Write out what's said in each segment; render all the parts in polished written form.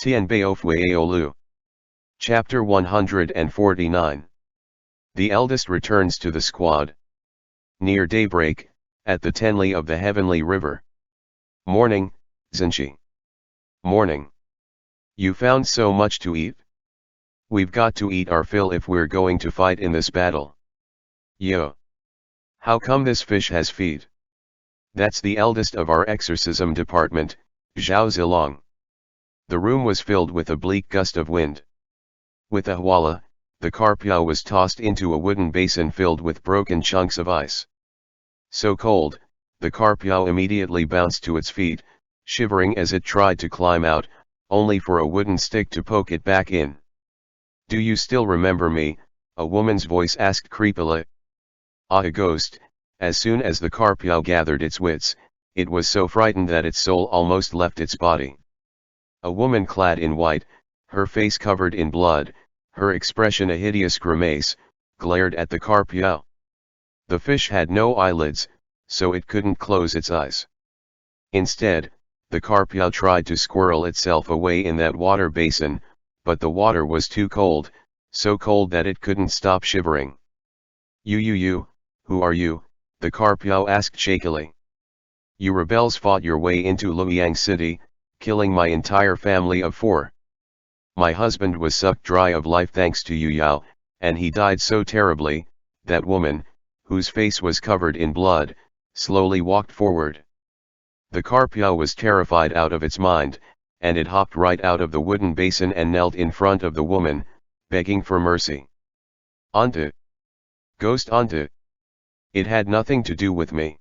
Tianbao Fu Yao Lu. Chapter 149. The eldest returns to the squad. Near daybreak, at the Tenli of the Heavenly River. Morning, Zenshi. Morning. You found so much to eat? We've got to eat our fill if we're going to fight in this battle. Yo. How come this fish has feet? That's the eldest of our exorcism department, Zhao Zilong. The room was filled with a bleak gust of wind. With a hwala, the carpiao was tossed into a wooden basin filled with broken chunks of ice. So cold, the carpiao immediately bounced to its feet, shivering as it tried to climb out, only for a wooden stick to poke it back in. Do you still remember me? A woman's voice asked creepily. A ghost. As soon as the carpiao gathered its wits, it was so frightened that its soul almost left its body. A woman clad in white, her face covered in blood, her expression a hideous grimace, glared at the carpiao. The fish had no eyelids, so it couldn't close its eyes. Instead, the carpiao tried to squirrel itself away in that water basin, but the water was too cold, so cold that it couldn't stop shivering. You, who are you? The carpiao asked shakily. You rebels fought your way into Luoyang City, killing my entire family of 4. My husband was sucked dry of life thanks to you, Yao, and he died so terribly. That woman, whose face was covered in blood, slowly walked forward. The carpiao was terrified out of its mind, and it hopped right out of the wooden basin and knelt in front of the woman, begging for mercy. Ante. Ghost Ante. It had nothing to do with me.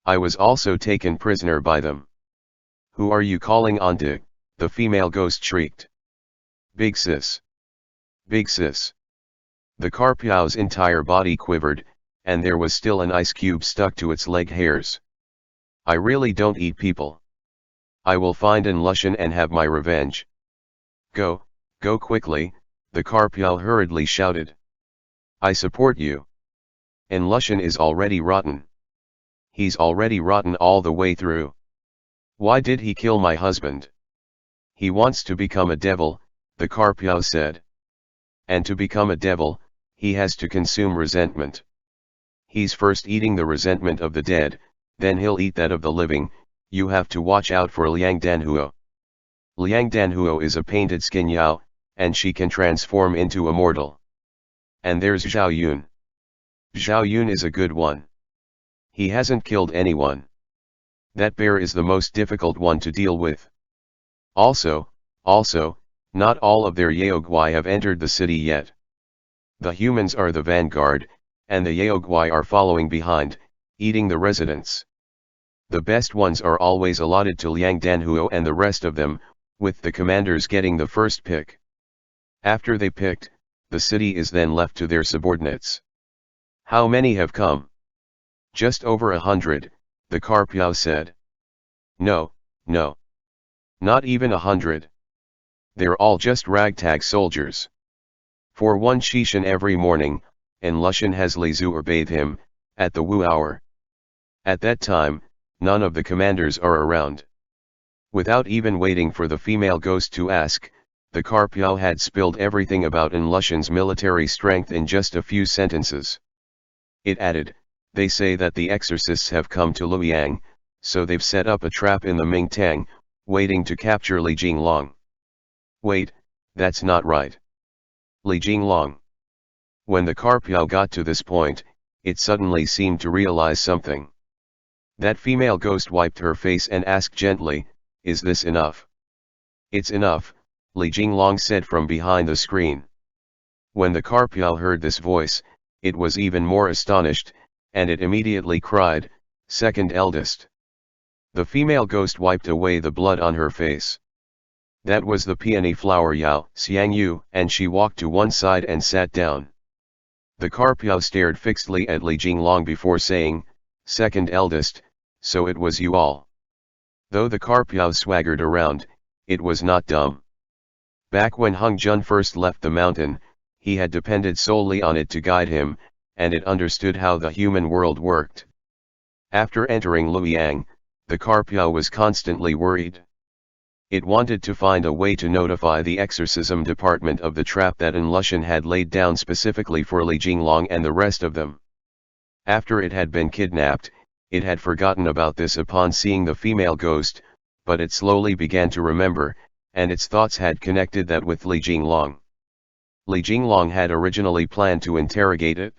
I was also taken prisoner by them. Who are you calling Ante? The female ghost shrieked. Big sis. Big sis. The carpiao's entire body quivered, and there was still an ice cube stuck to its leg hairs. I really don't eat people. I will find an Lushan and have my revenge. Go quickly, the carpiao hurriedly shouted. I support you. And Lushan is already rotten. He's already rotten all the way through. Why did he kill my husband? He wants to become a devil, the carpiao said. And to become a devil, he has to consume resentment. He's first eating the resentment of the dead, then he'll eat that of the living. You have to watch out for Liang Danhuo. Liang Danhuo is a painted skin Yao, and she can transform into a mortal. And there's Zhao Yun. Zhao Yun is a good one. He hasn't killed anyone. That bear is the most difficult one to deal with. Also, not all of their Yaoguai have entered the city yet. The humans are the vanguard, and the Yaoguai are following behind, eating the residents. The best ones are always allotted to Liang Danhuo and the rest of them, with the commanders getting the first pick. After they picked, the city is then left to their subordinates. How many have come? Just over 100, the carpiao said. No. Not even 100. They're all just ragtag soldiers. For one Shishan every morning, and Lushan has Li Zuer bathe him, at the Wu hour. At that time, none of the commanders are around. Without even waiting for the female ghost to ask, the carpiao had spilled everything about An Lushan's military strength in just a few sentences. It added, they say that the exorcists have come to Luoyang, so they've set up a trap in the Mingtang, waiting to capture Li Jinglong. Wait, that's not right. Li Jinglong. When the carpiao got to this point, it suddenly seemed to realize something. That female ghost wiped her face and asked gently, is this enough? It's enough, Li Jinglong said from behind the screen. When the carpiao heard this voice, it was even more astonished, and it immediately cried, second eldest. The female ghost wiped away the blood on her face. That was the peony flower Yao Xiang Yu, and she walked to one side and sat down. The carpiao stared fixedly at Li Jinglong before saying, second eldest, so it was you all. Though the carpiao swaggered around, it was not dumb. Back when Hung Jun first left the mountain, he had depended solely on it to guide him, and it understood how the human world worked. After entering Luoyang, the carpiao was constantly worried. It wanted to find a way to notify the exorcism department of the trap that An Lushan had laid down specifically for Li Jinglong and the rest of them. After it had been kidnapped, it had forgotten about this upon seeing the female ghost, but it slowly began to remember, and its thoughts had connected that with Li Jinglong. Li Jinglong had originally planned to interrogate it.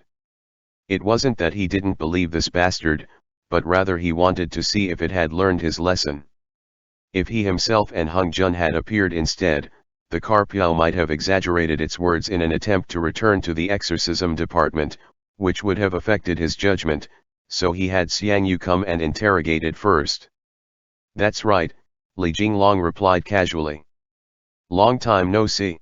It wasn't that he didn't believe this bastard, but rather he wanted to see if it had learned his lesson. If he himself and Hung Jun had appeared instead, the Carpiao might have exaggerated its words in an attempt to return to the exorcism department, which would have affected his judgment, so he had Xiang Yu come and interrogate it first. "That's right," Li Jinglong replied casually. "Long time no see."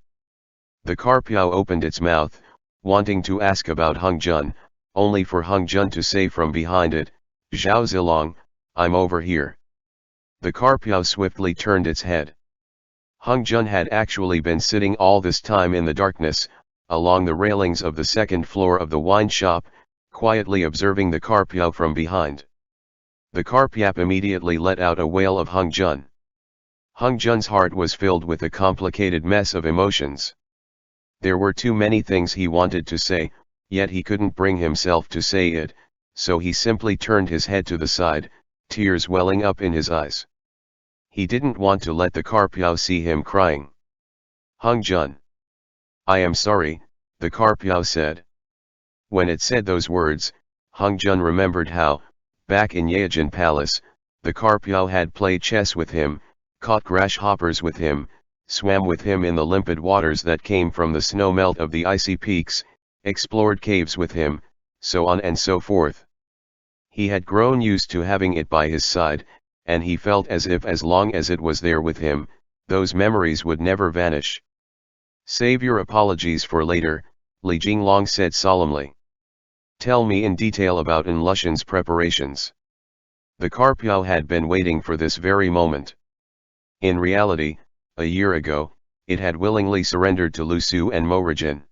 The Carpiao opened its mouth, wanting to ask about Hung Jun, only for Hung Jun to say from behind it, "Zhao Zilong, I'm over here." The Carpiao swiftly turned its head. Hung Jun had actually been sitting all this time in the darkness, along the railings of the second floor of the wine shop, quietly observing the Carpiao from behind. The Carpiao immediately let out a wail of Hung Jun. Hung Jun's heart was filled with a complicated mess of emotions. There were too many things he wanted to say, yet he couldn't bring himself to say it, so he simply turned his head to the side, tears welling up in his eyes. He didn't want to let the Carpiao see him crying. "Hung Jun. I am sorry," the Carpiao said. When it said those words, Hung Jun remembered how, back in Yaojin Palace, the Carpiao had played chess with him, caught grasshoppers with him, swam with him in the limpid waters that came from the snow melt of the icy peaks, explored caves with him, so on and so forth. He had grown used to having it by his side, and he felt as if as long as it was there with him, those memories would never vanish. "Save your apologies for later," Li Jinglong said solemnly. "Tell me in detail about An Lushan's preparations." The Carpiao had been waiting for this very moment. In reality, a year ago, it had willingly surrendered to Lu Su and Mo Rijin.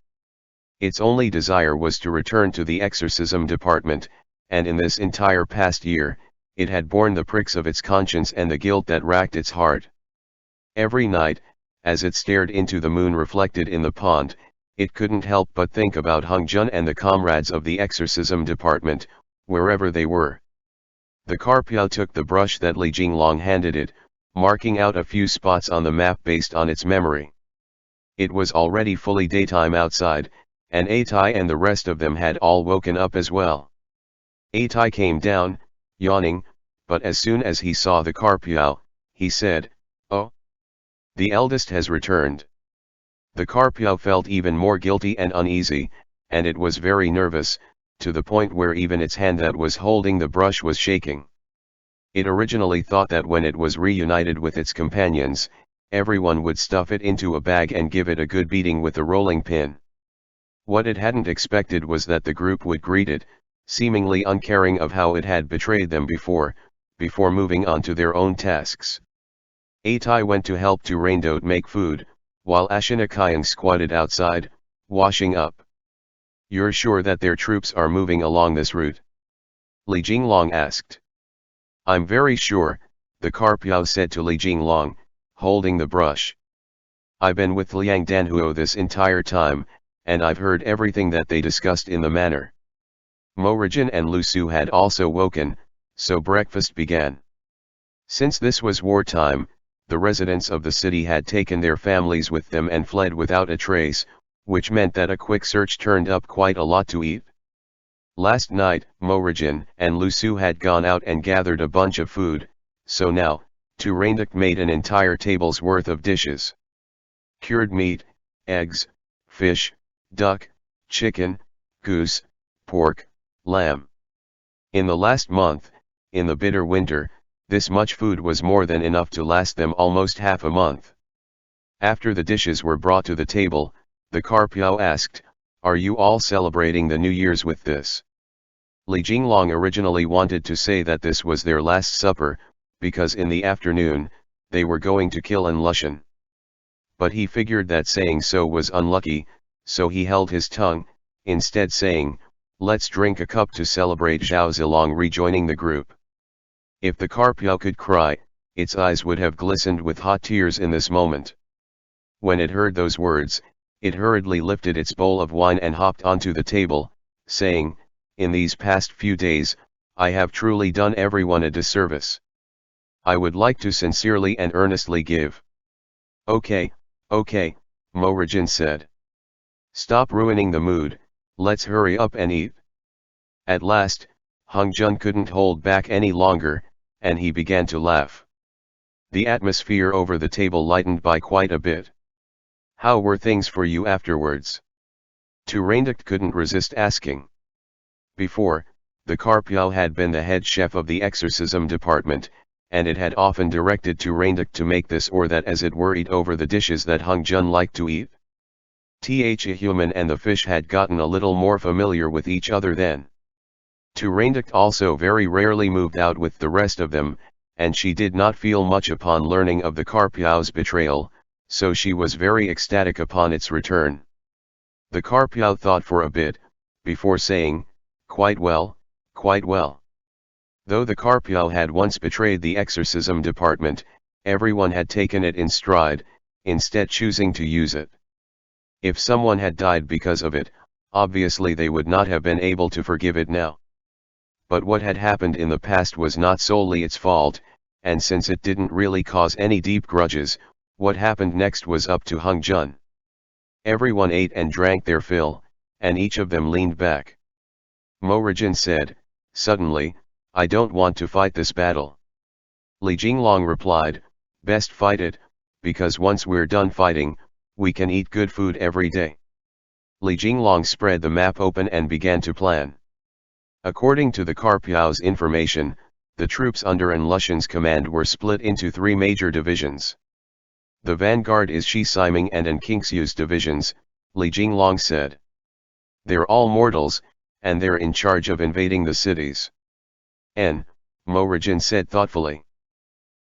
Its only desire was to return to the exorcism department, and in this entire past year, it had borne the pricks of its conscience and the guilt that racked its heart. Every night, as it stared into the moon reflected in the pond, it couldn't help but think about Hung Jun and the comrades of the exorcism department, wherever they were. The Carpiao took the brush that Li Jinglong handed it, marking out a few spots on the map based on its memory. It was already fully daytime outside, and Atai and the rest of them had all woken up as well. Atai came down, yawning, but as soon as he saw the Carpiao, he said, "Oh, the eldest has returned." The Carpiao felt even more guilty and uneasy, and it was very nervous, to the point where even its hand that was holding the brush was shaking. It originally thought that when it was reunited with its companions, everyone would stuff it into a bag and give it a good beating with a rolling pin. What it hadn't expected was that the group would greet it, seemingly uncaring of how it had betrayed them before moving on to their own tasks. Atai went to help to Raindot make food, while Ashinakayang squatted outside, washing up. "You're sure that their troops are moving along this route?" Li Jinglong asked. "I'm very sure," the Carpiao said to Li Jinglong, holding the brush. "I've been with Liang Danhuo this entire time, and I've heard everything that they discussed in the manor." Mo Rijin and Lu Su had also woken, so breakfast began. Since this was wartime, the residents of the city had taken their families with them and fled without a trace, which meant that a quick search turned up quite a lot to eat. Last night, Mo Rijin and Lu Su had gone out and gathered a bunch of food, so now, Tu Rainduk made an entire table's worth of dishes. Cured meat, eggs, fish, duck, chicken, goose, pork, lamb. In the last month, in the bitter winter, this much food was more than enough to last them almost half a month. After the dishes were brought to the table, the Carpiao asked, "Are you all celebrating the New Year's with this?" Li Jinglong originally wanted to say that this was their last supper, because in the afternoon, they were going to kill An Lushan. But he figured that saying so was unlucky, so he held his tongue, instead saying, "Let's drink a cup to celebrate Zhao Zilong rejoining the group." If the Carpiao could cry, its eyes would have glistened with hot tears in this moment. When it heard those words, it hurriedly lifted its bowl of wine and hopped onto the table, saying, "In these past few days, I have truly done everyone a disservice. I would like to sincerely and earnestly give." "Okay, okay," Morrigan said. "Stop ruining the mood, let's hurry up and eat." At last, Hung Jun couldn't hold back any longer, and he began to laugh. The atmosphere over the table lightened by quite a bit. "How were things for you afterwards?" Tu Reinduct couldn't resist asking. Before, the Carpiao had been the head chef of the exorcism department, and it had often directed Tu Reinduct to make this or that as it worried over the dishes that Hung Jun liked to eat. The human and the fish had gotten a little more familiar with each other then. Tu Reinduct also very rarely moved out with the rest of them, and she did not feel much upon learning of the Carpiao's betrayal, so she was very ecstatic upon its return. The Carpiao thought for a bit, before saying, "Quite well, quite well." Though the Carpiao had once betrayed the exorcism department, everyone had taken it in stride, instead choosing to use it. If someone had died because of it, obviously they would not have been able to forgive it now. But what had happened in the past was not solely its fault, and since it didn't really cause any deep grudges, what happened next was up to Hung Jun. Everyone ate and drank their fill, and each of them leaned back. Morrigan said, suddenly, "I don't want to fight this battle." Li Jinglong replied, "Best fight it, because once we're done fighting, we can eat good food every day." Li Jinglong spread the map open and began to plan. According to the Carpiao's information, the troops under An Lushan's command were split into 3 major divisions. The vanguard is Shi Siming and An Qingxiu's divisions, Li Jinglong said. They're all mortals, and they're in charge of invading the cities. Morrigan said thoughtfully.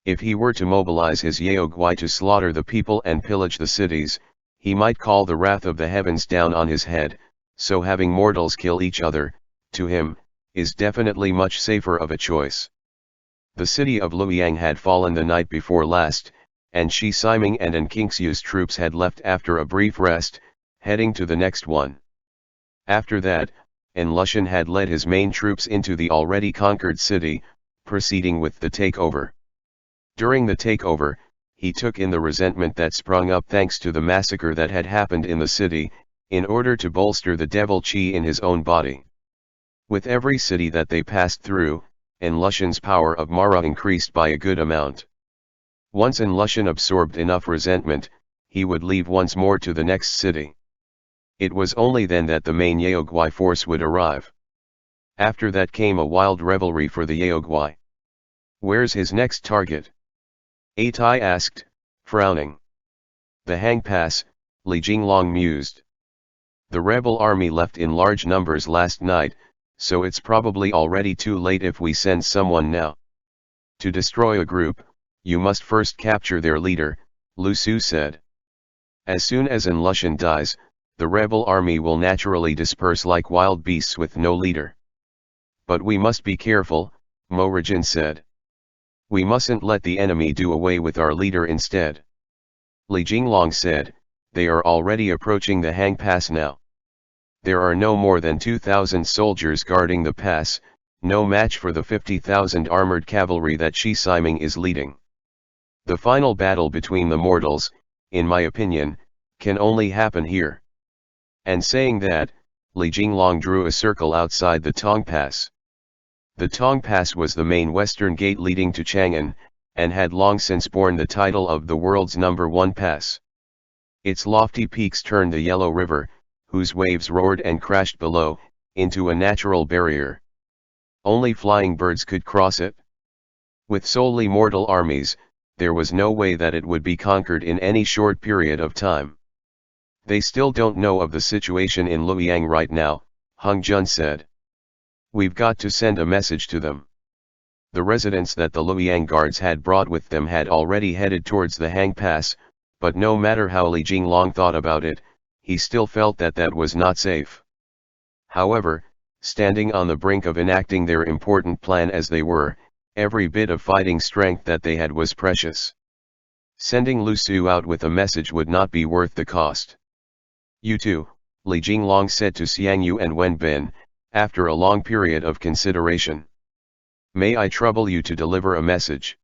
If he were to mobilize his Yaogwai to slaughter the people and pillage the cities, he might call the wrath of the heavens down on his head, so having mortals kill each other, to him, is definitely much safer of a choice. The city of Luoyang had fallen the night before last, and Shi Siming and An Qingxiu's troops had left after a brief rest, heading to the next one. After that, An Lushan had led his main troops into the already conquered city, proceeding with the takeover. During the takeover, he took in the resentment that sprung up thanks to the massacre that had happened in the city, in order to bolster the devil chi in his own body. With every city that they passed through, An Lushan's power of Mara increased by a good amount. Once An Lushan absorbed enough resentment, he would leave once more to the next city. It was only then that the main Yaogwai force would arrive. After that came a wild revelry for the Yaogwai. "Where's his next target?" Atai asked, frowning. "The Hang Pass," Li Jinglong mused. "The rebel army left in large numbers last night, so it's probably already too late if we send someone now. To destroy a group, you must first capture their leader," Lu Su said. "As soon as An Lushan dies, the rebel army will naturally disperse like wild beasts with no leader." "But we must be careful," Morrigan said. "We mustn't let the enemy do away with our leader instead." Li Jinglong said, "They are already approaching the Hang Pass now. There are no more than 2,000 soldiers guarding the pass, no match for the 50,000 armored cavalry that Shi Siming is leading. The final battle between the mortals, in my opinion, can only happen here." And saying that, Li Jinglong drew a circle outside the Tong Pass. The Tong Pass was the main western gate leading to Chang'an, and had long since borne the title of the world's #1 pass. Its lofty peaks turned the Yellow River, whose waves roared and crashed below, into a natural barrier. Only flying birds could cross it. With solely mortal armies, there was no way that it would be conquered in any short period of time. "They still don't know of the situation in Luoyang right now," Hung Jun said. "We've got to send a message to them." The residents that the Luoyang guards had brought with them had already headed towards the Hang Pass, but no matter how Li Jinglong thought about it, he still felt that that was not safe. However, standing on the brink of enacting their important plan as they were, every bit of fighting strength that they had was precious. Sending Lu Su out with a message would not be worth the cost. You two, Li Jinglong said to Xiang Yu and Wen Bin, after a long period of consideration. May I trouble you to deliver a message?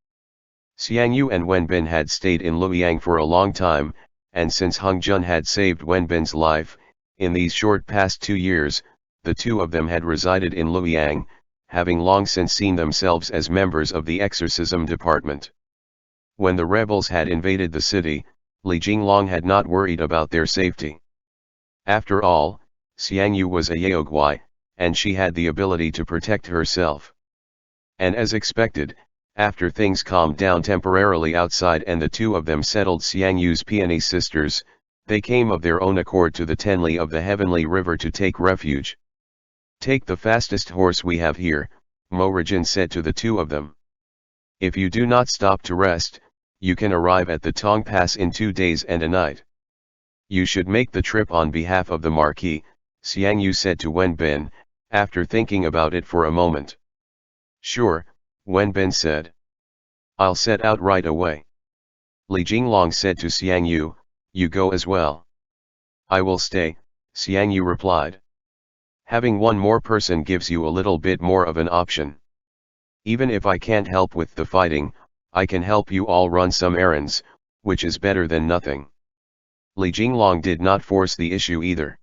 Xiang Yu and Wen Bin had stayed in Luoyang for a long time, and since Hung Jun had saved Wen Bin's life, in these short past 2 years, the two of them had resided in Luoyang, having long since seen themselves as members of the exorcism department. When the rebels had invaded the city, Li Jinglong had not worried about their safety. After all, Xiang Yu was a Yaoguai, and she had the ability to protect herself. And as expected, after things calmed down temporarily outside and the two of them settled Xiang Yu's peony sisters, they came of their own accord to the Tenli of the Heavenly River to take refuge. Take the fastest horse we have here, Mo Rijin said to the two of them. If you do not stop to rest, you can arrive at the Tong Pass in 2 days and a night. You should make the trip on behalf of the Marquis, Xiang Yu said to Wen Bin, after thinking about it for a moment. Sure, Wen Bin said. I'll set out right away. Li Jinglong said to Xiang Yu, you go as well. I will stay, Xiang Yu replied. Having one more person gives you a little bit more of an option. Even if I can't help with the fighting, I can help you all run some errands, which is better than nothing. Li Jinglong did not force the issue either.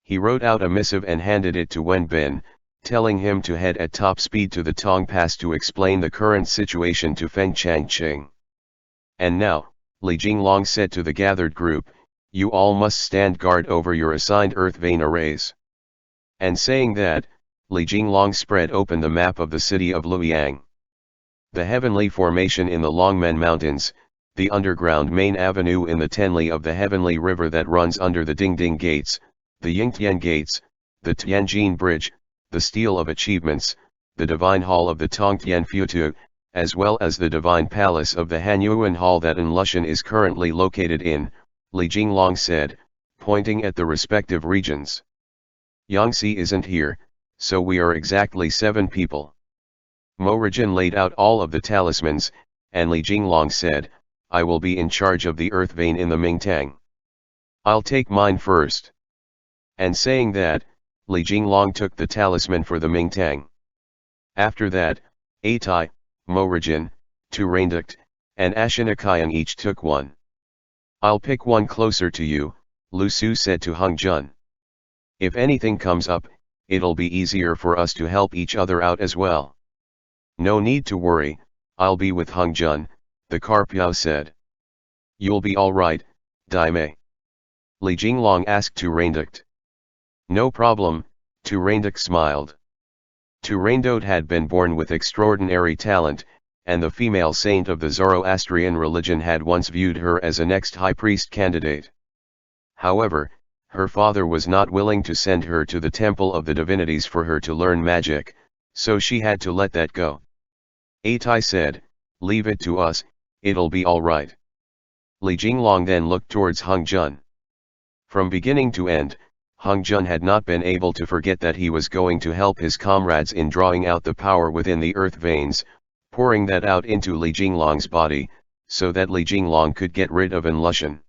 He wrote out a missive and handed it to Wen Bin, telling him to head at top speed to the Tong Pass to explain the current situation to Feng Changqing. And now, Li Jinglong said to the gathered group, you all must stand guard over your assigned earth vein arrays. And saying that, Li Jinglong spread open the map of the city of Luoyang. The heavenly formation in the Longmen Mountains, the underground main avenue in the Tenli of the Heavenly River that runs under the Dingding Gates, the Yingtian Gates, the Tianjin Bridge, the Stele of Achievements, the Divine Hall of the Tongtian Futu, as well as the Divine Palace of the Hanyuan Hall that Enlushan is currently located in, Li Jinglong said, pointing at the respective regions. Yangtze isn't here, so we are exactly 7 people. Mo Rijin laid out all of the talismans, and Li Jinglong said, I will be in charge of the earth vein in the Mingtang. I'll take mine first. And saying that, Li Jinglong took the talisman for the Mingtang. After that, Atai, Mo Rijin, Tu Rainduct, and Ashinakayang each took one. I'll pick one closer to you, Lu Su said to Hung Jun. If anything comes up, it'll be easier for us to help each other out as well. No need to worry, I'll be with Hung Jun, the Carpiao said. You'll be alright, Dai Mei? Li Jinglong asked Tu Rainduct. No problem, Tu Rainduct smiled. Tu Rainduct had been born with extraordinary talent, and the female saint of the Zoroastrian religion had once viewed her as a next high priest candidate. However, her father was not willing to send her to the temple of the divinities for her to learn magic, so she had to let that go. Atai said, leave it to us, it'll be alright. Li Jinglong then looked towards Hung Jun. From beginning to end, Hung Jun had not been able to forget that he was going to help his comrades in drawing out the power within the earth veins, pouring that out into Li Jinglong's body, so that Li Jinglong could get rid of Enlushan.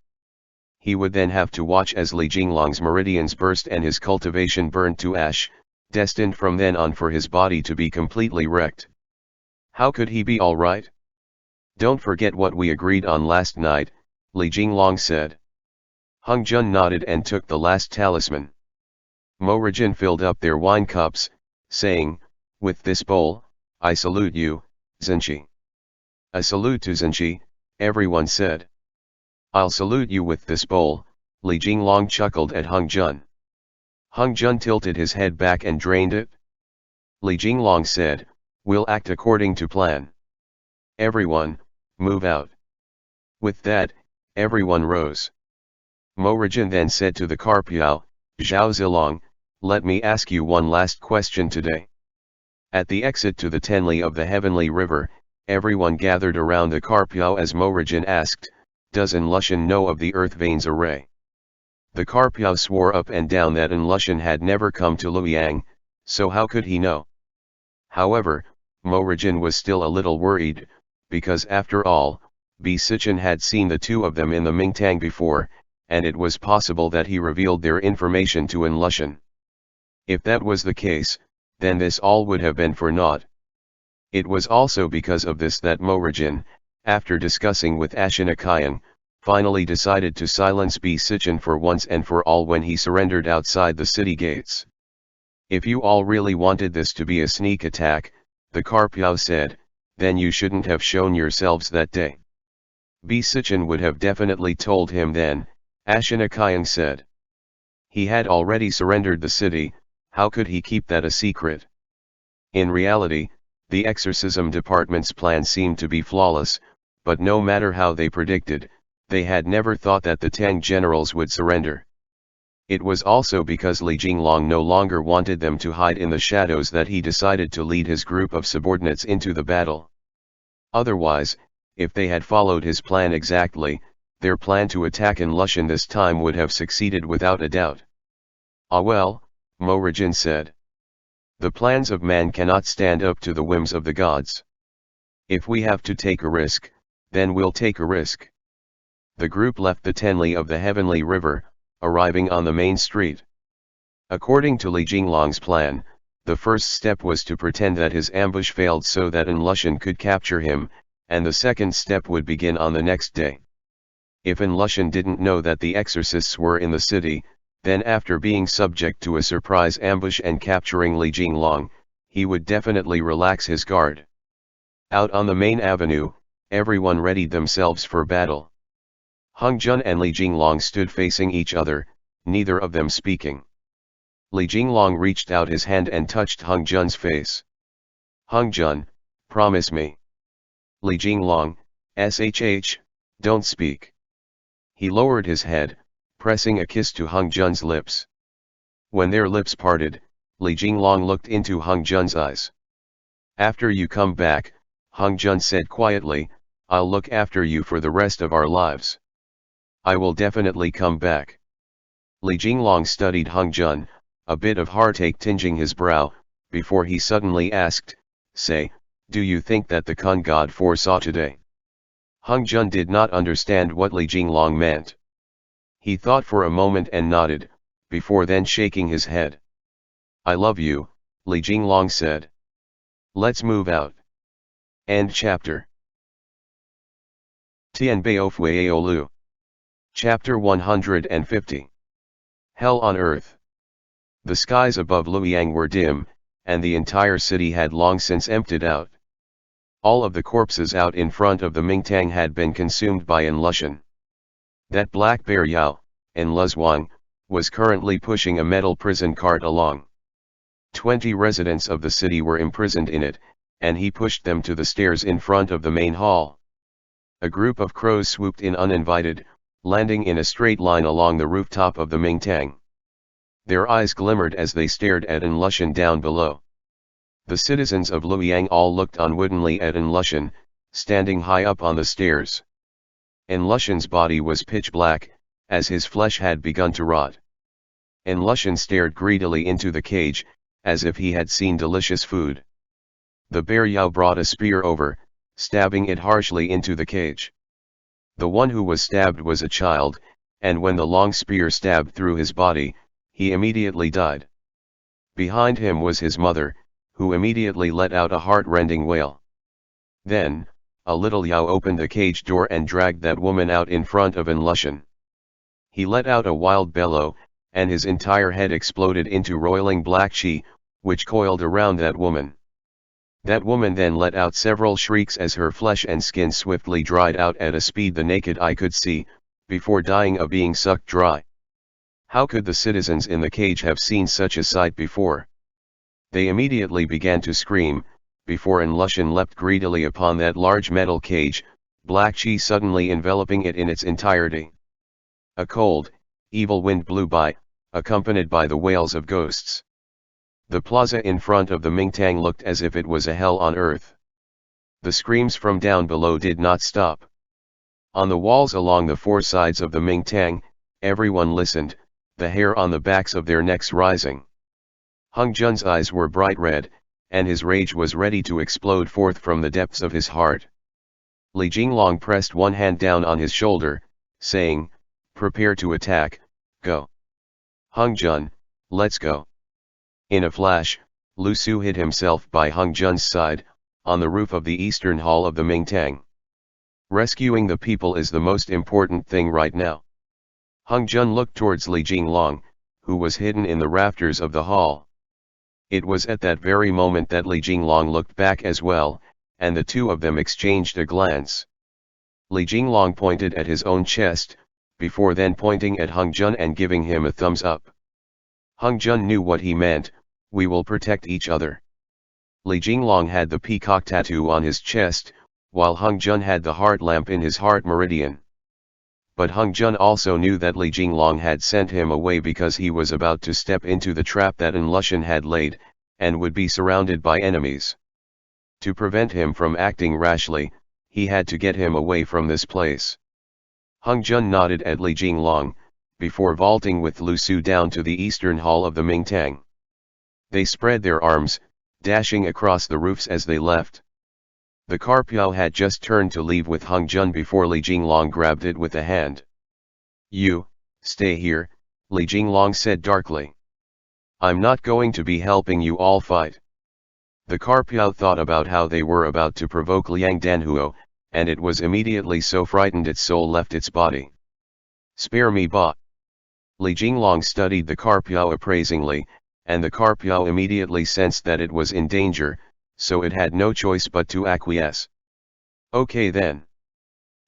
He would then have to watch as Li Jinglong's meridians burst and his cultivation burned to ash, destined from then on for his body to be completely wrecked. How could he be alright? Don't forget what we agreed on last night, Li Jinglong said. Hung Jun nodded and took the last talisman. Mo Rijin filled up their wine cups, saying, with this bowl, I salute you, Zenshi. A salute to Zenshi, everyone said. I'll salute you with this bowl, Li Jinglong chuckled at Hung Jun. Hung Jun tilted his head back and drained it. Li Jinglong said, we'll act according to plan. Everyone, move out. With that, everyone rose. Mo Rijin then said to the Carpiao, Zhao Zilong, let me ask you one last question today. At the exit to the Tenli of the Heavenly River, everyone gathered around the Carpiao as Mo Rijin asked, does Enlushan know of the earth veins array? The Carpiao swore up and down that Enlushan had never come to Luoyang, so how could he know? However, Mo Rijin was still a little worried, because after all, Bi Sichen had seen the two of them in the Mingtang before, and it was possible that he revealed their information to Enlushan. If that was the case, then this all would have been for naught. It was also because of this that Mo Rijin, after discussing with Ashinakayan, finally decided to silence Bi Sichen for once and for all when he surrendered outside the city gates. If you all really wanted this to be a sneak attack, the Karpiao said, then you shouldn't have shown yourselves that day. Bi Sichen would have definitely told him then, Ashinakayan said. He had already surrendered the city, how could he keep that a secret? In reality, the exorcism department's plan seemed to be flawless, but no matter how they predicted, they had never thought that the Tang generals would surrender. It was also because Li Jinglong no longer wanted them to hide in the shadows that he decided to lead his group of subordinates into the battle. Otherwise, if they had followed his plan exactly, their plan to attack Enlushan this time would have succeeded without a doubt. Ah well, Mo Rijin said. The plans of man cannot stand up to the whims of the gods. If we have to take a risk, then we'll take a risk. The group left the Tenli of the Heavenly River, arriving on the main street. According to Li Jinglong's plan, the first step was to pretend that his ambush failed so that Enlushan could capture him, and the second step would begin on the next day. If Enlushan didn't know that the exorcists were in the city, then after being subject to a surprise ambush and capturing Li Jinglong, he would definitely relax his guard. Out on the main avenue, everyone readied themselves for battle. Hung Jun and Li Jinglong stood facing each other, neither of them speaking. Li Jinglong reached out his hand and touched Hung Jun's face. Hung Jun, promise me. Li Jinglong, shh, don't speak. He lowered his head, pressing a kiss to Hung Jun's lips. When their lips parted, Li Jinglong looked into Hung Jun's eyes. After you come back, Hung Jun said quietly, I'll look after you for the rest of our lives. I will definitely come back. Li Jinglong studied Hung Jun, a bit of heartache tinging his brow, before he suddenly asked, say, do you think that the Kun God foresaw today? Hung Jun did not understand what Li Jinglong meant. He thought for a moment and nodded, before then shaking his head. I love you, Li Jinglong said. Let's move out. End chapter. Tianbao Fu Yao Lu. Chapter 150. Hell on Earth. The skies above Luoyang were dim, and the entire city had long since emptied out. All of the corpses out in front of the Mingtang had been consumed by Enlushan. That black bear Yao, Enluzwang, was currently pushing a metal prison cart along. 20 residents of the city were imprisoned in it, and he pushed them to the stairs in front of the main hall. A group of crows swooped in uninvited, landing in a straight line along the rooftop of the Mingtang. Their eyes glimmered as they stared at Enlushan down below. The citizens of Luoyang all looked unwittingly at Enlushan, standing high up on the stairs. Enlushan's body was pitch black, as his flesh had begun to rot. Enlushan stared greedily into the cage, as if he had seen delicious food. The bear Yao brought a spear over, stabbing it harshly into the cage. The one who was stabbed was a child, and when the long spear stabbed through his body, he immediately died. Behind him was his mother, who immediately let out a heart-rending wail. Then, a little Yao opened the cage door and dragged that woman out in front of Enlushan. He let out a wild bellow, and his entire head exploded into roiling black chi, which coiled around that woman. That woman then let out several shrieks as her flesh and skin swiftly dried out at a speed the naked eye could see, before dying of being sucked dry. How could the citizens in the cage have seen such a sight before? They immediately began to scream, before Enlushan leapt greedily upon that large metal cage, black chi suddenly enveloping it in its entirety. A cold, evil wind blew by, accompanied by the wails of ghosts. The plaza in front of the Mingtang looked as if it was a hell on earth. The screams from down below did not stop. On the walls along the four sides of the Mingtang, everyone listened, the hair on the backs of their necks rising. Hung Jun's eyes were bright red, and his rage was ready to explode forth from the depths of his heart. Li Jinglong pressed one hand down on his shoulder, saying, "Prepare to attack, go. Hung Jun, let's go." In a flash, Lu Su hid himself by Hung Jun's side, on the roof of the eastern hall of the Mingtang. Rescuing the people is the most important thing right now. Hung Jun looked towards Li Jinglong, who was hidden in the rafters of the hall. It was at that very moment that Li Jinglong looked back as well, and the two of them exchanged a glance. Li Jinglong pointed at his own chest, before then pointing at Hung Jun and giving him a thumbs up. Hung Jun knew what he meant: we will protect each other. Li Jinglong had the peacock tattoo on his chest, while Hung Jun had the heart lamp in his heart meridian. But Hung Jun also knew that Li Jinglong had sent him away because he was about to step into the trap that An Lushan had laid, and would be surrounded by enemies. To prevent him from acting rashly, he had to get him away from this place. Hung Jun nodded at Li Jinglong, before vaulting with Lu Su down to the eastern hall of the Mingtang. They spread their arms, dashing across the roofs as they left. The Carpiao had just turned to leave with Hung Jun before Li Jinglong grabbed it with a hand. "You, stay here," Li Jinglong said darkly. "I'm not going to be helping you all fight." The Carpiao thought about how they were about to provoke Liang Danhuo, and it was immediately so frightened its soul left its body. "Spare me, ba." Li Jinglong studied the Carpiao appraisingly, and the Carpiao immediately sensed that it was in danger, so it had no choice but to acquiesce. "Okay then.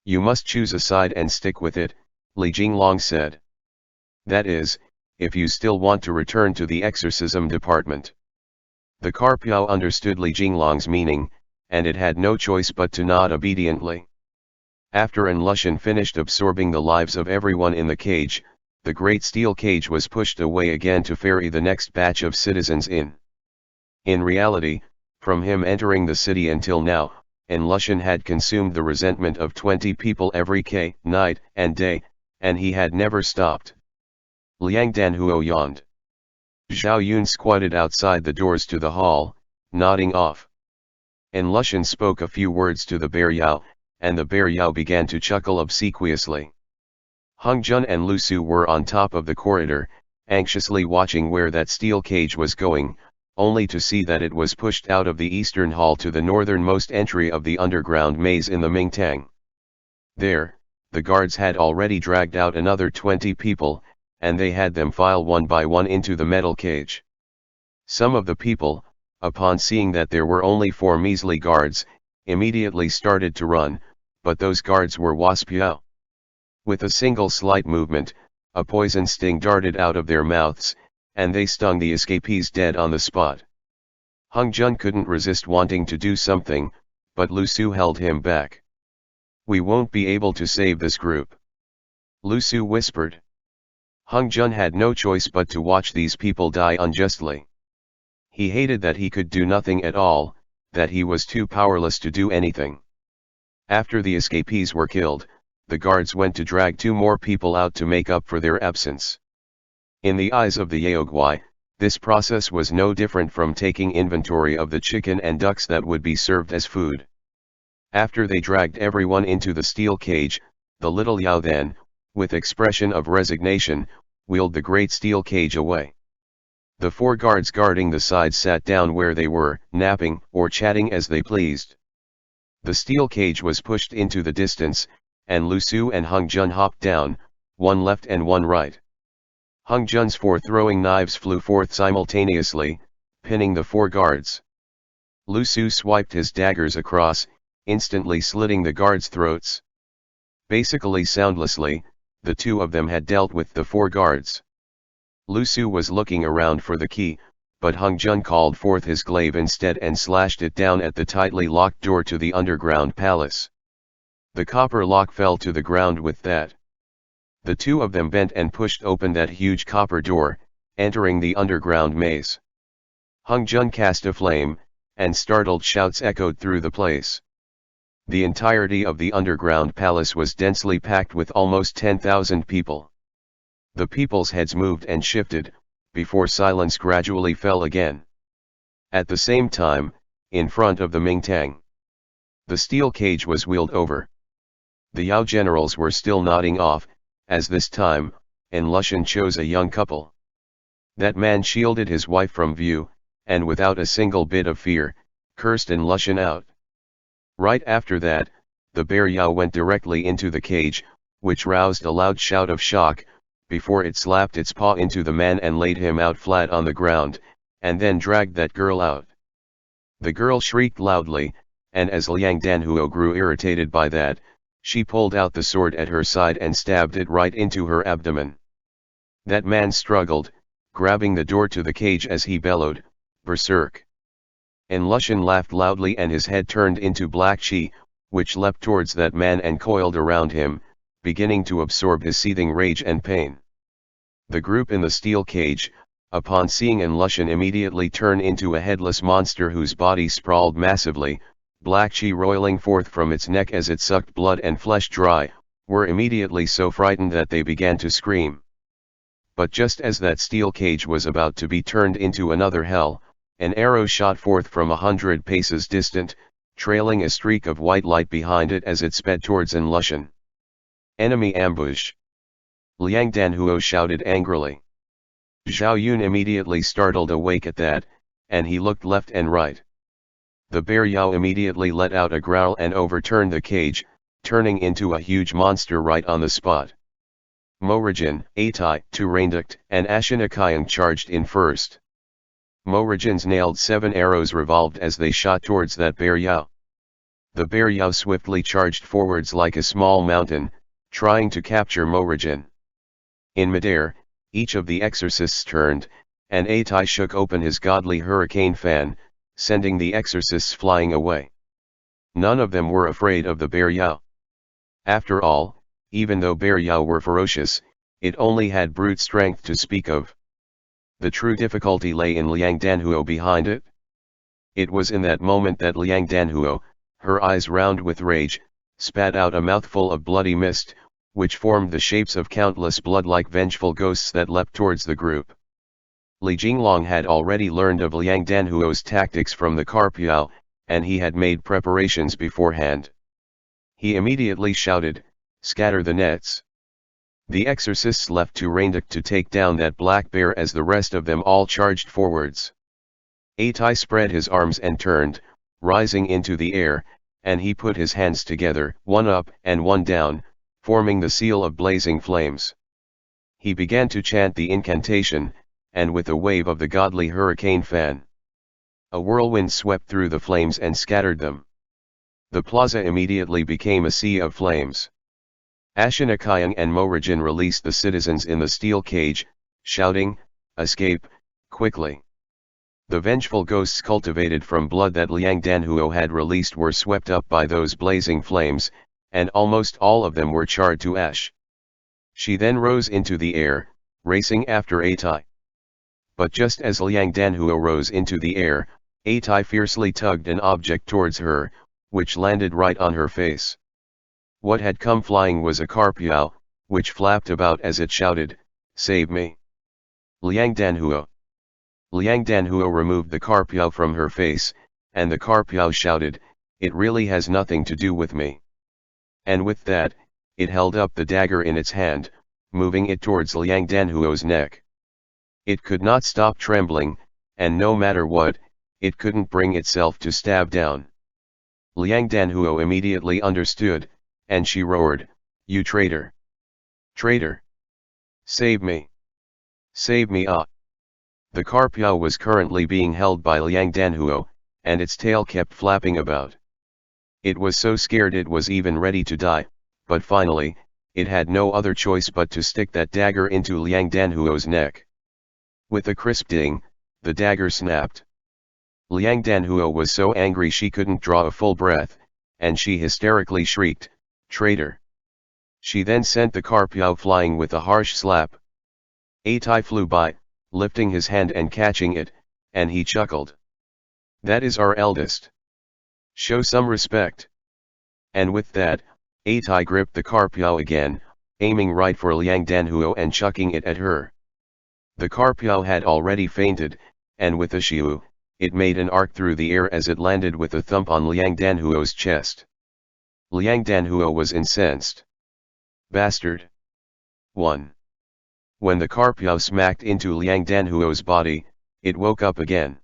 You must choose a side and stick with it," Li Jinglong said. "That is, if you still want to return to the exorcism department." The Carpiao understood Li Jinglong's meaning, and it had no choice but to nod obediently. After An Lushan finished absorbing the lives of everyone in the cage, the great steel cage was pushed away again to ferry the next batch of citizens in. In reality, from him entering the city until now, An Lushan had consumed the resentment of 20 people every night and day, and he had never stopped. Liang Danhuo yawned. Zhao Yun squatted outside the doors to the hall, nodding off. An Lushan spoke a few words to the Bear Yao, and the Bear Yao began to chuckle obsequiously. Hung Jun and Lu Su were on top of the corridor, anxiously watching where that steel cage was going, only to see that it was pushed out of the eastern hall to the northernmost entry of the underground maze in the Mingtang. There, the guards had already dragged out another 20 people, and they had them file one by one into the metal cage. Some of the people, upon seeing that there were only 4 measly guards, immediately started to run, but those guards were Waspiao. With a single slight movement, a poison sting darted out of their mouths, and they stung the escapees dead on the spot. Hung Jun couldn't resist wanting to do something, but Lu Su held him back. "We won't be able to save this group," Lu Su whispered. Hung Jun had no choice but to watch these people die unjustly. He hated that he could do nothing at all, that he was too powerless to do anything. After the escapees were killed, the guards went to drag 2 more people out to make up for their absence. In the eyes of the Yaogwai, this process was no different from taking inventory of the chicken and ducks that would be served as food. After they dragged everyone into the steel cage, the little Yao then, with expression of resignation, wheeled the great steel cage away. The 4 guards guarding the sides sat down where they were, napping or chatting as they pleased. The steel cage was pushed into the distance, and Lu Su and Hung Jun hopped down, one left and one right. Hung Jun's 4 throwing knives flew forth simultaneously, pinning the 4 guards. Lu Su swiped his daggers across, instantly slitting the guards' throats. Basically soundlessly, the 2 of them had dealt with the 4 guards. Lu Su was looking around for the key, but Hung Jun called forth his glaive instead and slashed it down at the tightly locked door to the underground palace. The copper lock fell to the ground with that. The 2 of them bent and pushed open that huge copper door, entering the underground maze. Hung Jun cast a flame, and startled shouts echoed through the place. The entirety of the underground palace was densely packed with almost 10,000 people. The people's heads moved and shifted, before silence gradually fell again. At the same time, in front of the Mingtang, the steel cage was wheeled over. The Yao generals were still nodding off, as this time, En Lushan chose a young couple. That man shielded his wife from view, and without a single bit of fear, cursed En Lushan out. Right after that, the bear Yao went directly into the cage, which roused a loud shout of shock, before it slapped its paw into the man and laid him out flat on the ground, and then dragged that girl out. The girl shrieked loudly, and as Liang Danhuo grew irritated by that, she pulled out the sword at her side and stabbed it right into her abdomen. That man struggled, grabbing the door to the cage as he bellowed, "Berserk!" En Lushan laughed loudly and his head turned into black chi, which leapt towards that man and coiled around him, beginning to absorb his seething rage and pain. The group in the steel cage, upon seeing En Lushan immediately turn into a headless monster whose body sprawled massively, black chi roiling forth from its neck as it sucked blood and flesh dry, were immediately so frightened that they began to scream. But just as that steel cage was about to be turned into another hell, an arrow shot forth from 100 paces distant, trailing a streak of white light behind it as it sped towards En Lushan. Enemy ambush! Liang Danhuo shouted angrily. Zhao Yun immediately startled awake at that, and he looked left and right. The bear Yao immediately let out a growl and overturned the cage, turning into a huge monster right on the spot. Morrigan, Atai, Turanduct, and Ashinakayang charged in first. Morrigan's nailed 7 arrows revolved as they shot towards that bear Yao. The bear Yao swiftly charged forwards like a small mountain, trying to capture Morrigan. In midair, each of the exorcists turned, and Atai shook open his godly hurricane fan, sending the exorcists flying away. None of them were afraid of the bear Yao. After all, even though bear Yao were ferocious, it only had brute strength to speak of. The true difficulty lay in Liang Danhuo behind it. It was in that moment that Liang Danhuo, her eyes round with rage, spat out a mouthful of bloody mist, which formed the shapes of countless blood-like vengeful ghosts that leapt towards the group. Li Jinglong had already learned of Liang Danhuo's tactics from the Carpiao, and he had made preparations beforehand. He immediately shouted, "Scatter the nets!" The exorcists left Turanduct to take down that black bear as the rest of them all charged forwards. Atai spread his arms and turned, rising into the air, and he put his hands together, one up and one down, forming the seal of blazing flames. He began to chant the incantation, and with a wave of the godly hurricane fan, a whirlwind swept through the flames and scattered them. The plaza immediately became a sea of flames. Ashinakayang and Morrigan released the citizens in the steel cage, shouting, "Escape, quickly!" The vengeful ghosts cultivated from blood that Liang Danhuo had released were swept up by those blazing flames, and almost all of them were charred to ash. She then rose into the air, racing after Atai. But just as Liang Danhuo rose into the air, Atai fiercely tugged an object towards her, which landed right on her face. What had come flying was a Carpiao, which flapped about as it shouted, "Save me! Liang Danhuo!" Liang Danhuo removed the Carpiao from her face, and the Carpiao shouted, "It really has nothing to do with me." And with that, it held up the dagger in its hand, moving it towards Liang Danhuo's neck. It could not stop trembling, and no matter what, it couldn't bring itself to stab down. Liang Danhuo immediately understood, and she roared, "You traitor! Traitor! Save me! Save me ah!" The Carpiao was currently being held by Liang Danhuo, and its tail kept flapping about. It was so scared it was even ready to die, but finally, it had no other choice but to stick that dagger into Liang Danhuo's neck. With a crisp ding, the dagger snapped. Liang Danhuo was so angry she couldn't draw a full breath, and she hysterically shrieked, "Traitor!" She then sent the Carpiao flying with a harsh slap. Atai flew by, lifting his hand and catching it, and he chuckled. "That is our eldest. Show some respect." And with that, Atai gripped the Carpiao again, aiming right for Liang Danhuo and chucking it at her. The Carpiao had already fainted, and with a shiu, it made an arc through the air as it landed with a thump on Liang Danhuo's chest. Liang Danhuo was incensed. Bastard. 1. When the Carpiao smacked into Liang Danhuo's body, it woke up again.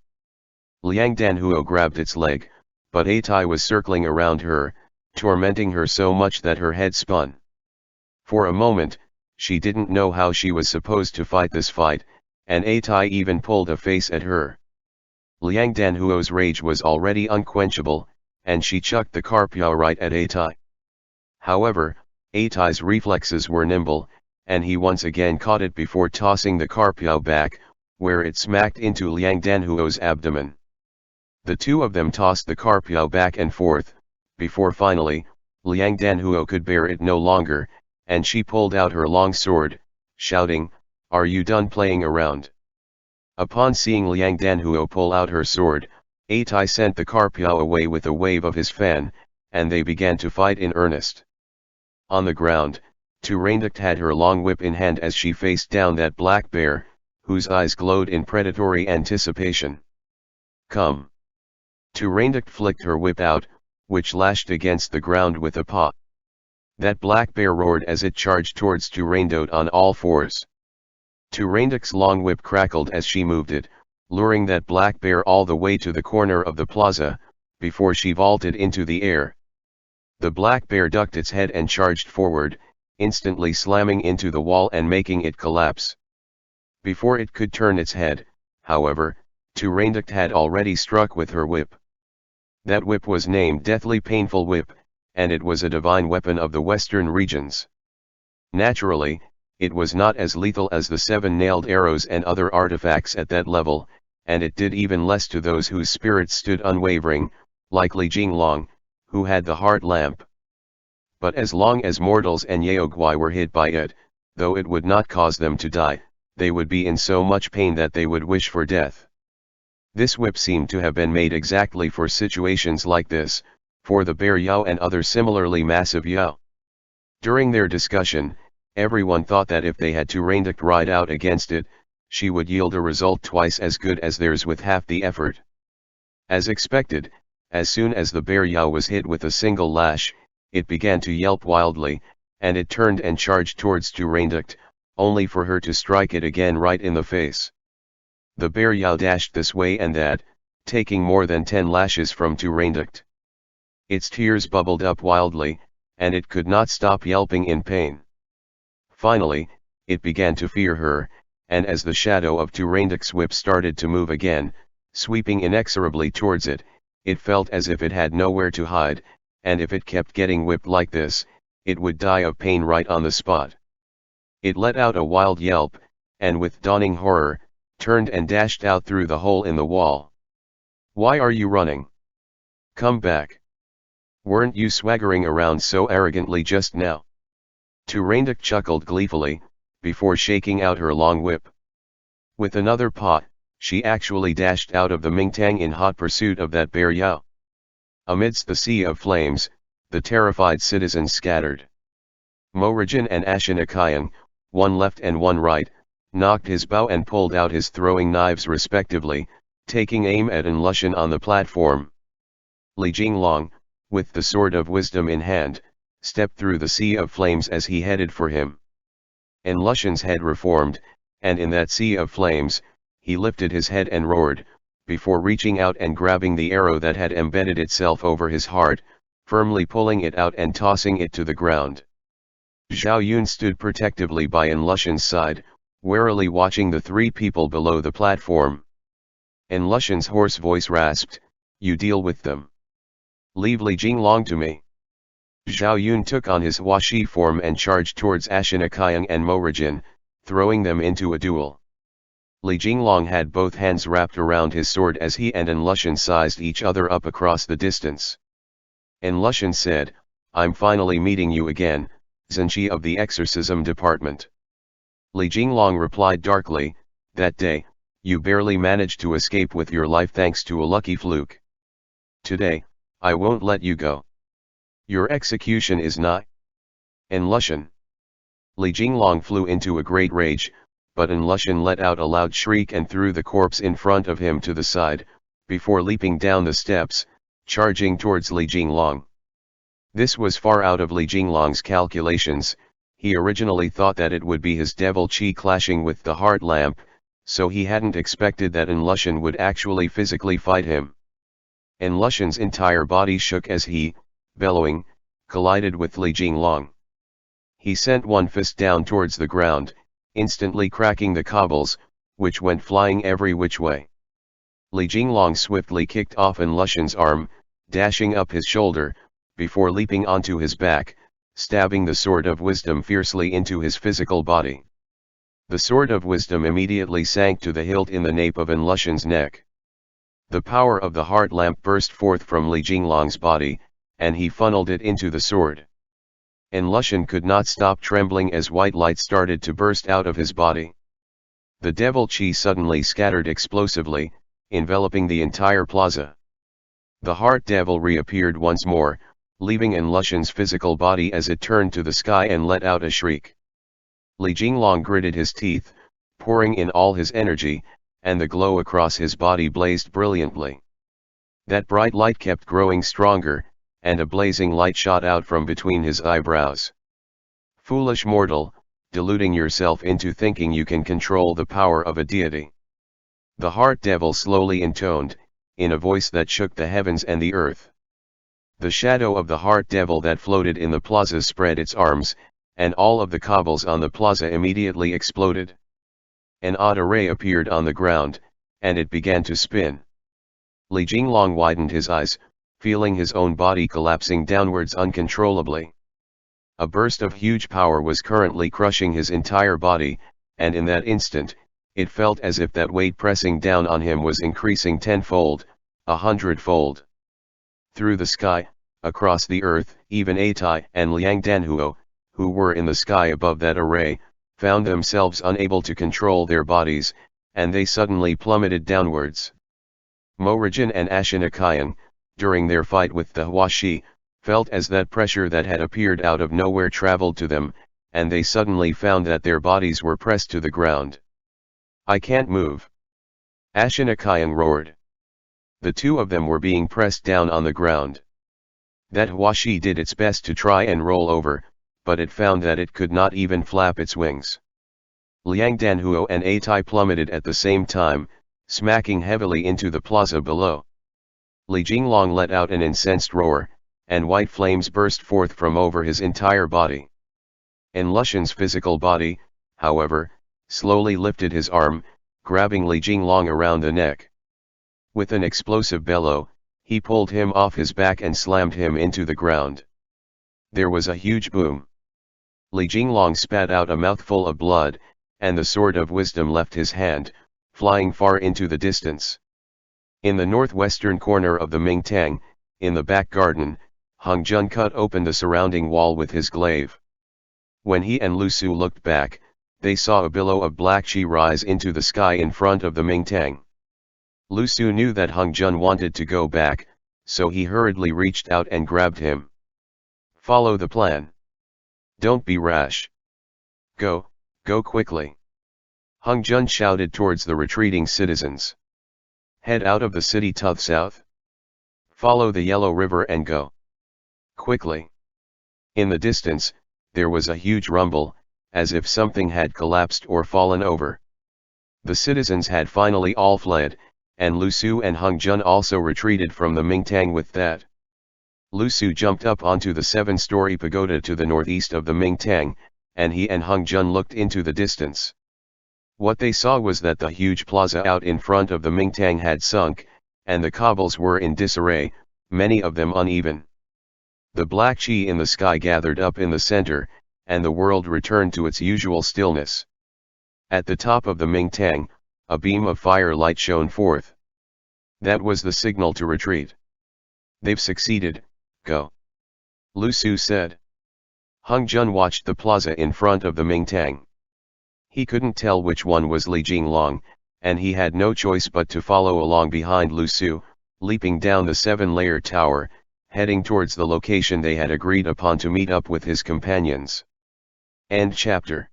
Liang Danhuo grabbed its leg, but Atai was circling around her, tormenting her so much that her head spun. For a moment, she didn't know how she was supposed to fight this fight, and Atai even pulled a face at her. Liang Danhuo's rage was already unquenchable, and she chucked the Carpiao right at Atai. However, Atai's reflexes were nimble, and he once again caught it before tossing the Carpiao back, where it smacked into Liang Danhuo's abdomen. The two of them tossed the Carpiao back and forth, before finally, Liang Danhuo could bear it no longer, and she pulled out her long sword, shouting, "Are you done playing around?" Upon seeing Liang Danhuo pull out her sword, Atai sent the Carpiao away with a wave of his fan, and they began to fight in earnest. On the ground, Turanduct had her long whip in hand as she faced down that black bear, whose eyes glowed in predatory anticipation. "Come!" Turanduct flicked her whip out, which lashed against the ground with a paw. That black bear roared as it charged towards Turanduct on all fours. Turanduct's long whip crackled as she moved it, luring that black bear all the way to the corner of the plaza, before she vaulted into the air. The black bear ducked its head and charged forward, instantly slamming into the wall and making it collapse. Before it could turn its head, however, Turanduct had already struck with her whip. That whip was named Deathly Painful Whip, and it was a divine weapon of the western regions. Naturally, it was not as lethal as the seven-nailed arrows and other artifacts at that level, and it did even less to those whose spirits stood unwavering, like Li Jinglong, who had the heart lamp. But as long as mortals and Yaoguai were hit by it, though it would not cause them to die, they would be in so much pain that they would wish for death. This whip seemed to have been made exactly for situations like this, for the bear Yao and other similarly massive Yao. During their discussion, everyone thought that if they had Turanduct ride out against it, she would yield a result twice as good as theirs with half the effort. As expected, as soon as the bear Yao was hit with a single lash, it began to yelp wildly, and it turned and charged towards Turanduct, only for her to strike it again right in the face. The bear Yao dashed this way and that, taking more than 10 lashes from Turanduct. Its tears bubbled up wildly, and it could not stop yelping in pain. Finally, it began to fear her, and as the shadow of Turanduct's whip started to move again, sweeping inexorably towards it, it felt as if it had nowhere to hide, and if it kept getting whipped like this, it would die of pain right on the spot. It let out a wild yelp, and with dawning horror, turned and dashed out through the hole in the wall. "Why are you running? Come back. Weren't you swaggering around so arrogantly just now?" Turanduct chuckled gleefully, before shaking out her long whip. With another paw, she actually dashed out of the Mingtang in hot pursuit of that bear Yao. Amidst the sea of flames, the terrified citizens scattered. Morrigan and Ashinakayang, one left and one right, knocked his bow and pulled out his throwing knives respectively, taking aim at Enlushan on the platform. Li Jinglong, with the sword of wisdom in hand, stepped through the sea of flames as he headed for him. Enlushan's head reformed, and in that sea of flames, he lifted his head and roared, before reaching out and grabbing the arrow that had embedded itself over his heart, firmly pulling it out and tossing it to the ground. Zhao Yun stood protectively by Enlushan's side, warily watching the three people below the platform. Enlushan's hoarse voice rasped, "You deal with them. Leave Li Jinglong to me." Zhao Yun took on his Huashi form and charged towards Ashinakayang and Morrigan, throwing them into a duel. Li Jinglong had both hands wrapped around his sword as he and Enlushan sized each other up across the distance. Enlushan said, "I'm finally meeting you again, Zhenji of the Exorcism Department." Li Jinglong replied darkly, "That day, you barely managed to escape with your life thanks to a lucky fluke. Today, I won't let you go. Your execution is nigh." Enlushan. Li Jinglong flew into a great rage, but Enlushan let out a loud shriek and threw the corpse in front of him to the side, before leaping down the steps, charging towards Li Jinglong. This was far out of Li Jinglong's calculations. He originally thought that it would be his devil chi clashing with the heart lamp, so he hadn't expected that En Lushan would actually physically fight him. En Lushan's entire body shook as he, bellowing, collided with Li Jinglong. He sent one fist down towards the ground, instantly cracking the cobbles, which went flying every which way. Li Jinglong swiftly kicked off En Lushan's arm, dashing up his shoulder, before leaping onto his back, stabbing the sword of wisdom fiercely into his physical body. The sword of wisdom immediately sank to the hilt in the nape of En Lushan's neck. The power of the heart lamp burst forth from Li Jinglong's body, and he funneled it into the sword. En Lushan could not stop trembling as white light started to burst out of his body. The devil chi suddenly scattered explosively, enveloping the entire plaza. The heart devil reappeared once more, leaving En Lushan's physical body as it turned to the sky and let out a shriek. Li Jinglong gritted his teeth, pouring in all his energy, and the glow across his body blazed brilliantly. That bright light kept growing stronger, and a blazing light shot out from between his eyebrows. Foolish mortal, deluding yourself into thinking you can control the power of a deity. The heart devil slowly intoned, in a voice that shook the heavens and the earth. The shadow of the heart devil that floated in the plaza spread its arms, and all of the cobbles on the plaza immediately exploded. An odd array appeared on the ground, and it began to spin. Li Jinglong widened his eyes, feeling his own body collapsing downwards uncontrollably. A burst of huge power was currently crushing his entire body, and in that instant, it felt as if that weight pressing down on him was increasing tenfold, 100-fold. Through the sky, across the earth, even Atai and Liang Danhuo, who were in the sky above that array, found themselves unable to control their bodies, and they suddenly plummeted downwards. Morrigan and Ashinakayan, during their fight with the Huashi, felt as that pressure that had appeared out of nowhere traveled to them, and they suddenly found that their bodies were pressed to the ground. "I can't move!" Ashinakayan roared. The two of them were being pressed down on the ground. That Huashi did its best to try and roll over, but it found that it could not even flap its wings. Liang Danhuo and Atai plummeted at the same time, smacking heavily into the plaza below. Li Jinglong let out an incensed roar, and white flames burst forth from over his entire body. En Lushan's physical body, however, slowly lifted his arm, grabbing Li Jinglong around the neck. With an explosive bellow, he pulled him off his back and slammed him into the ground. There was a huge boom. Li Jinglong spat out a mouthful of blood, and the sword of wisdom left his hand, flying far into the distance. In the northwestern corner of the Mingtang, in the back garden, Hung Jun cut open the surrounding wall with his glaive. When he and Lu Su looked back, they saw a billow of black chi rise into the sky in front of the Mingtang. Lu Su knew that Hung Jun wanted to go back, so he hurriedly reached out and grabbed him. "Follow the plan. Don't be rash. Go quickly!" Hung Jun shouted towards the retreating citizens. "Head out of the city to south. Follow the Yellow River and go quickly." In the distance, there was a huge rumble, as if something had collapsed or fallen over. The citizens had finally all fled, and Lu Su and Hung Jun also retreated from the Mingtang with that. Lu Su jumped up onto the 7-story pagoda to the northeast of the Mingtang, and he and Hung Jun looked into the distance. What they saw was that the huge plaza out in front of the Mingtang had sunk, and the cobbles were in disarray, many of them uneven. The black chi in the sky gathered up in the center, and the world returned to its usual stillness. At the top of the Mingtang, a beam of firelight shone forth. That was the signal to retreat. "They've succeeded, go," Lu Su said. Hung Jun watched the plaza in front of the Mingtang. He couldn't tell which one was Li Jinglong, and he had no choice but to follow along behind Lu Su, leaping down the 7-layer tower, heading towards the location they had agreed upon to meet up with his companions. End chapter.